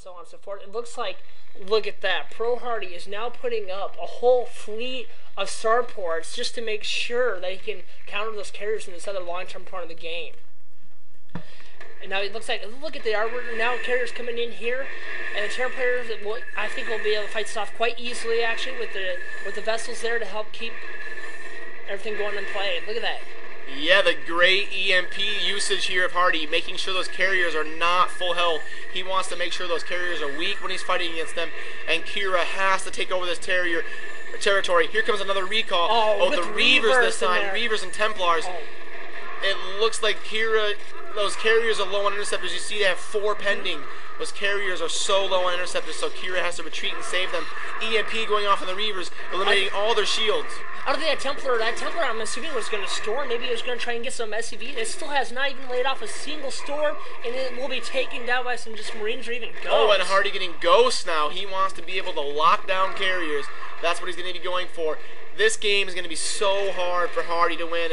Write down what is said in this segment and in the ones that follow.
so on and so forth. It looks like, look at that, HaRDy is now putting up a whole fleet of starports just to make sure that he can counter those carriers in this other long-term part of the game. And now it looks like, look at the arbor, now carriers coming in here, and the Terran players, I think will be able to fight this off quite easily, actually, with the vessels there to help keep everything going in play. Look at that. Yeah, the great EMP usage here of HaRDy, making sure those carriers are not full health. He wants to make sure those carriers are weak when he's fighting against them, and KiRa has to take over this territory. Here comes another recall. Oh, the Reavers this time. Reavers and Templars. Oh. It looks like KiRa, those carriers are low on interceptors. You see they have 4 pending. Those carriers are so low on interceptors, so KiRa has to retreat and save them. EMP going off on the Reavers, eliminating all their shields. I don't think that Templar, I'm assuming, was going to store. Maybe he was going to try and get some SCV. It still has not even laid off a single storm, and it will be taken down by some just Marines or even Ghosts. Oh, and HaRDy getting Ghosts now. He wants to be able to lock down carriers. That's what he's going to be going for. This game is going to be so hard for HaRDy to win.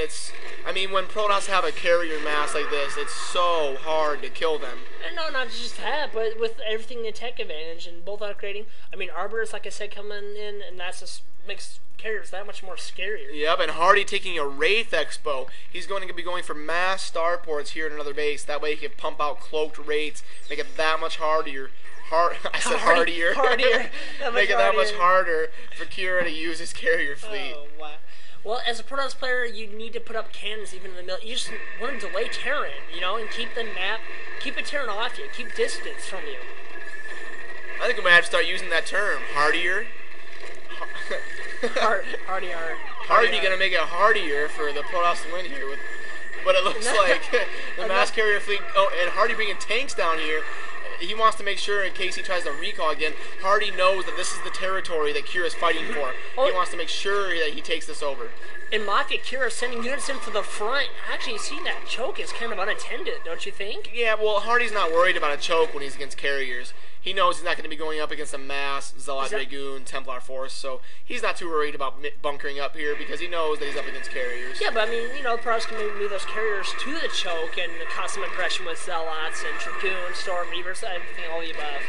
I mean, when Protoss have a carrier mass like this, it's so hard to kill them. And no, not just that, but with everything in tech advantage and both upgrading. I mean, Arbiters, like I said, coming in, and that's just makes carriers that much more scarier. Yep, and HaRDy taking a Wraith Expo. He's going to be going for mass starports here in another base. That way he can pump out cloaked Wraiths, make it that much hardier. I said hardier. Make it that much harder for KiRa to use his carrier fleet. Oh, wow. Well, as a Protoss player, you need to put up cannons even in the middle. You just want to delay Terran, you know, and keep the map, keep a Terran off you, keep distance from you. I think we might have to start using that term, hardier. HaRDy gonna make it hardier for the Protoss to win here. But it looks like the mass carrier fleet. Oh, and HaRDy bringing tanks down here. He wants to make sure, in case he tries to recall again, HaRDy knows that this is the territory that KiRa is fighting for. He wants to make sure that he takes this over. In MaFia.KiRa sending units in for the front. Actually, seeing that choke is kind of unattended, don't you think? Yeah, well, HaRDy's not worried about a choke when he's against carriers. He knows he's not going to be going up against a mass Zealot Dragoon Templar force, so he's not too worried about bunkering up here because he knows that he's up against carriers. Yeah, but I mean, you know, Protoss can move those carriers to the choke and the constant aggression with Zealots and Dragoons, Storm Reavers, everything, all the above.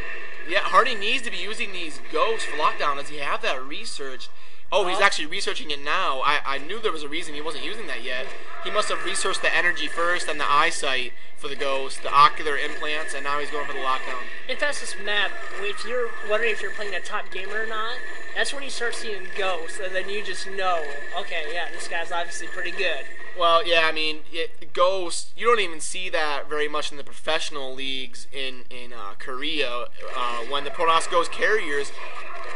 Yeah, HaRDy needs to be using these Ghosts for lockdown. Does he have that researched? Oh, he's actually researching it now. I knew there was a reason he wasn't using that yet. He must have researched the energy first and the eyesight for the Ghost, the ocular implants, and now he's going for the lockdown. In fact, this map, if you're wondering if you're playing a top gamer or not, that's when you start seeing Ghosts, and then you just know, okay, yeah, this guy's obviously pretty good. Well, yeah, I mean, Ghosts, you don't even see that very much in the professional leagues in Korea. When the Protoss goes carriers,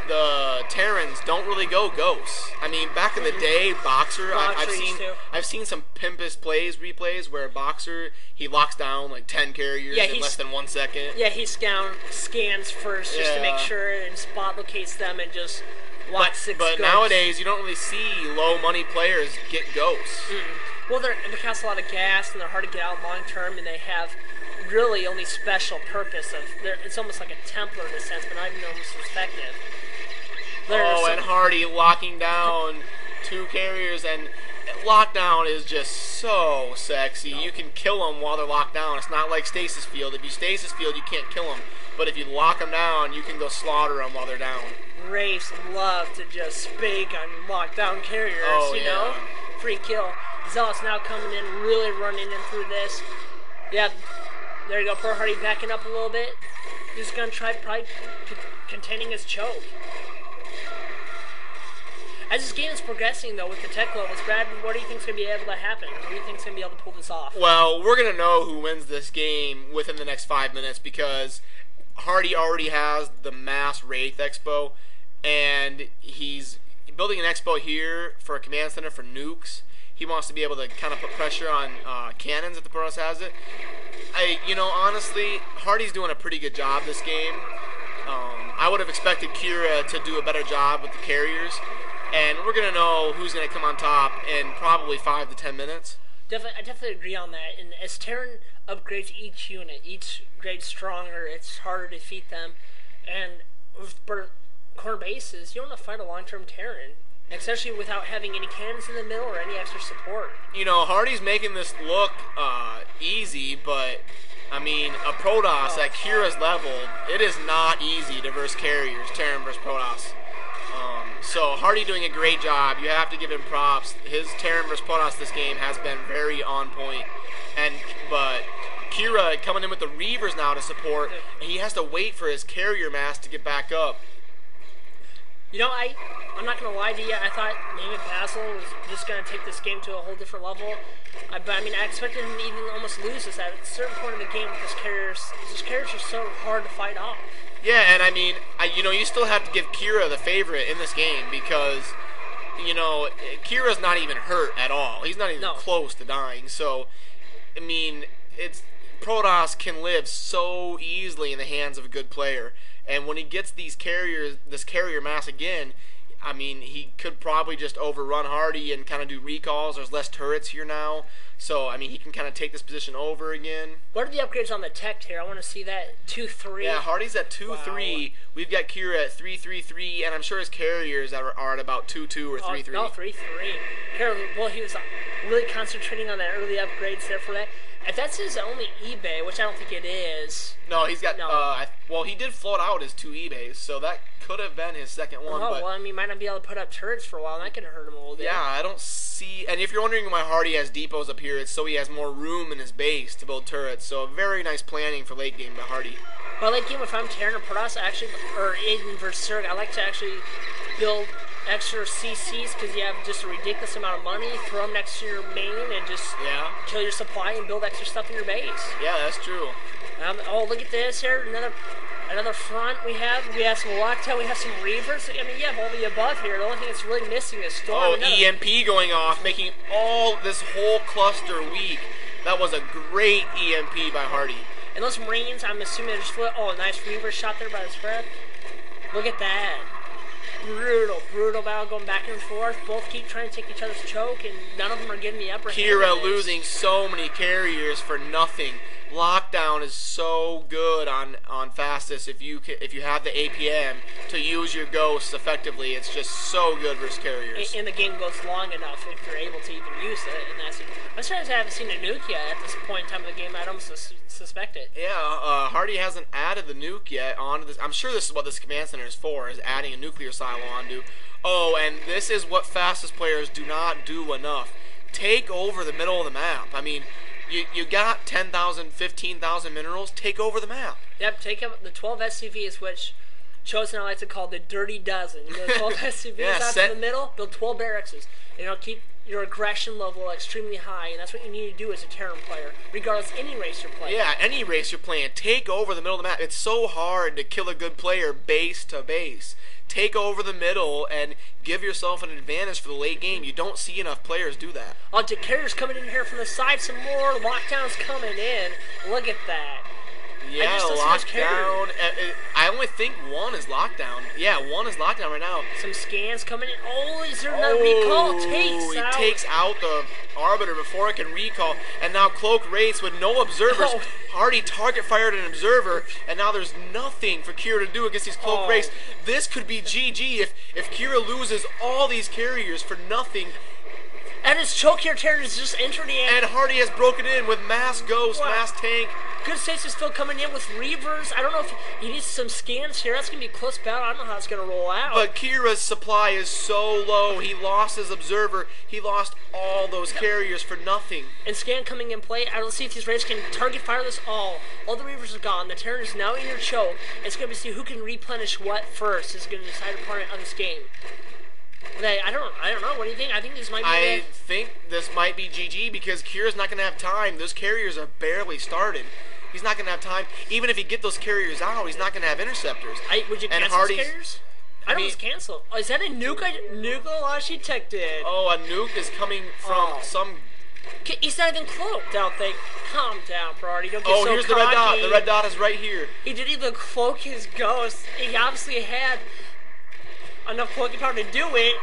the Terrans don't really go Ghosts. I mean, back in the day, Boxer, I've seen some pimpest replays where Boxer, he locks down like 10 carriers in less than 1 second. Yeah, he scans first just to make sure and spot locates them and just locks 6 Ghosts. But nowadays, you don't really see low money players get Ghosts. Well, it costs a lot of gas and they're hard to get out long term, and they have really only special purpose of. It's almost like a Templar in a sense, but not even almost effective. And HaRDy locking down 2 carriers, and lockdown is just so sexy. You can kill them while they're locked down. It's not like stasis field. If you stasis field, you can't kill them. But if you lock them down, you can go slaughter them while they're down. Wraiths love to just spank on lockdown carriers, you know? Free kill. Zealots now coming in, really running in through this. Yeah, there you go. Poor HaRDy backing up a little bit. He's going to try probably containing his choke. As this game is progressing, though, with the tech levels, Brad, what do you think is going to be able to happen? What do you think is going to be able to pull this off? Well, we're going to know who wins this game within the next 5 minutes because HaRDy already has the mass Wraith Expo, and he's building an expo here for a command center for nukes. He wants to be able to kind of put pressure on cannons if the Protoss has it. Honestly, HaRDy's doing a pretty good job this game. I would have expected KiRa to do a better job with the carriers. And we're going to know who's going to come on top in probably 5 to 10 minutes. I definitely agree on that. And as Terran upgrades each unit, each grade stronger, it's harder to defeat them. And with corner bases, you don't want to fight a long-term Terran. especially without having any cannons in the middle or any extra support. You know, HaRDy's making this look easy, but I mean, a Protoss at KiRa's level, it is not easy to verse carriers, Terran versus Protoss. So HaRDy doing a great job. You have to give him props. His Terran versus Protoss this game has been very on point. But KiRa coming in with the Reavers now to support, he has to wait for his carrier mass to get back up. You know, I'm not going to lie to you. I thought David Basil was just going to take this game to a whole different level. But I mean, I expected him to even almost lose this at a certain point in the game because his carriers are so hard to fight off. Yeah, and I mean, you know, you still have to give KiRa the favorite in this game because, you know, KiRa's not even hurt at all. He's not even close to dying. So, I mean, Protoss can live so easily in the hands of a good player. And when he gets this carrier mass again, I mean, he could probably just overrun HaRDy and kind of do recalls. There's less turrets here now. So, I mean, he can kind of take this position over again. What are the upgrades on the tech here? I want to see that 2-3. Yeah, HaRDy's at 2-3. Wow. We've got KiRa at 3-3-3, and I'm sure his carriers are at about 2-2 or 3-3. No, 3-3. Well, he was really concentrating on that early upgrades there for that. If that's his only eBay, which I don't think it is. No, he's got. Well, he did float out his 2 eBays, so that could have been his second one. Oh, but, well, I mean, he might not be able to put up turrets for a while, and that could hurt him a little bit. Yeah, I don't see. And if you're wondering why HaRDy has depots up here, it's so he has more room in his base to build turrets. So very nice planning for late game by HaRDy. Well, late game, if I'm Terran or Protoss, or Aiden versus Zerg, I like to actually build extra CCs because you have just a ridiculous amount of money. Throw them next to your main and just kill your supply and build extra stuff in your base. Yeah, that's true. Oh, look at this here. Another front we have. We have some lockdown. We have some Reavers. I mean, you have all the above here. The only thing that's really missing is Storm. Oh, EMP going off, making all this whole cluster weak. That was a great EMP by HaRDy. And those Marines, I'm assuming they're just... Oh, nice Reaver shot there by the spread. Look at that. Brutal battle going back and forth. Both keep trying to take each other's choke, and none of them are getting the upper hand. KiRa losing so many carriers for nothing. Lockdown is so good on fastest if you have the APM to use your ghosts effectively. It's just so good versus carriers. And the game goes long enough if you're able to even use it. And I'm surprised I haven't seen a nuke yet at this point in time of the game. I'd almost suspect it. Yeah, HaRDy hasn't added the nuke yet onto this. I'm sure this is what this command center is for, is adding a nuclear silo onto. Oh, and this is what fastest players do not do enough. Take over the middle of the map. I mean, you got 10,000, 15,000 minerals. Take over the map. Yep, take up the 12 SCVs, which Chosen I like to call the dirty dozen. You know, 12 SCVs out to the middle, build 12 barracks. And it'll keep your aggression level extremely high, and that's what you need to do as a Terran player, regardless any race you're playing. Yeah, any race you're playing. Take over the middle of the map. It's so hard to kill a good player base to base. Take over the middle and give yourself an advantage for the late game. You don't see enough players do that. Oh, carriers coming in here from the side. Some more lockdowns coming in. Look at that. Yeah, lockdown. I only think one is lockdown. Yeah, one is lockdown right now. Some scans coming in. Oh, is there another recall? He takes out the Arbiter before it can recall. And now Cloak Wraiths with no observers. HaRDy target fired an observer, and now there's nothing for KiRa to do against these Cloak Wraiths. This could be GG if KiRa loses all these carriers for nothing. And his choke here Terran is just entering the end. And HaRDy has broken in with mass ghost, mass tank. Good States is still coming in with Reavers. I don't know if he needs some scans here. That's going to be a close battle. I don't know how it's going to roll out. But KiRa's supply is so low. He lost his observer. He lost all those carriers for nothing. And scan coming in play. I don't see if these Raids can target fire this all. All the Reavers are gone. The Terran is now in your choke. It's going to be see who can replenish what first. Is going to decide upon it on this game. I don't know. What do you think? I think this might be. I think this might be GG because KiRa's not going to have time. Those carriers are barely started. He's not going to have time. Even if he get those carriers out, he's not going to have interceptors. Would you cancel those carriers? I don't cancel. Oh, is that a nuke? Nuke detected. Oh, a nuke is coming from some. He's not even cloaked. I don't think. Calm down, ProHaRDy. Don't get so here's cocky. The red dot. The red dot is right here. He didn't even cloak his ghost. He obviously had enough cloaking power to do it.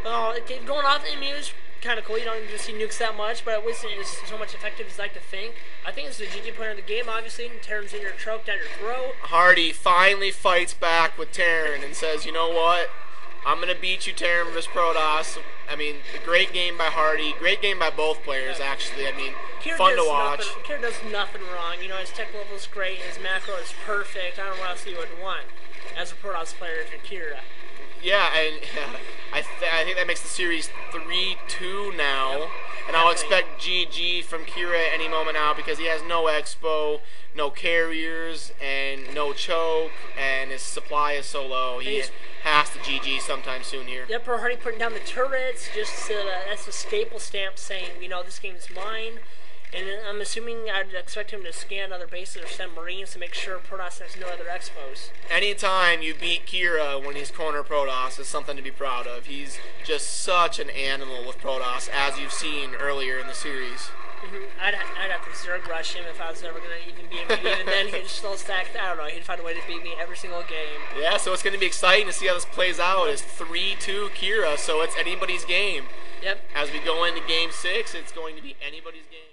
Oh, going off, I mean, it was kind of cool. You don't even see nukes that much, but it wasn't so much effective as I like to think. I think it's the GG point of the game, obviously. Terran's in your choke down your throat. HaRDy finally fights back with Terran and says, you know what? I'm going to beat you, Terran vs. Protoss. I mean, a great game by HaRDy. Great game by both players, actually. I mean, KiRa fun to watch. KiRa does nothing wrong. You know, his tech level is great. His macro is perfect. I don't know what else you would want as a Protoss player if you're KiRa. Yeah, and I think that makes the series 3-2 now. Yep, and I'll expect GG from KiRa any moment now because he has no expo, no carriers, and no choke, and his supply is so low. He has to GG sometime soon here. Yep, HaRDy putting down the turrets, just that's a staple stamp saying, you know, this game's mine. And I'm assuming I'd expect him to scan other bases or send Marines to make sure Protoss has no other expos. Anytime you beat KiRa when he's corner Protoss is something to be proud of. He's just such an animal with Protoss, as you've seen earlier in the series. I'd have to Zerg rush him if I was ever going to even beat him. Even then, he'd still stack, I don't know, he'd find a way to beat me every single game. Yeah, so it's going to be exciting to see how this plays out. It's 3-2 KiRa, so it's anybody's game. Yep. As we go into Game 6, it's going to be anybody's game.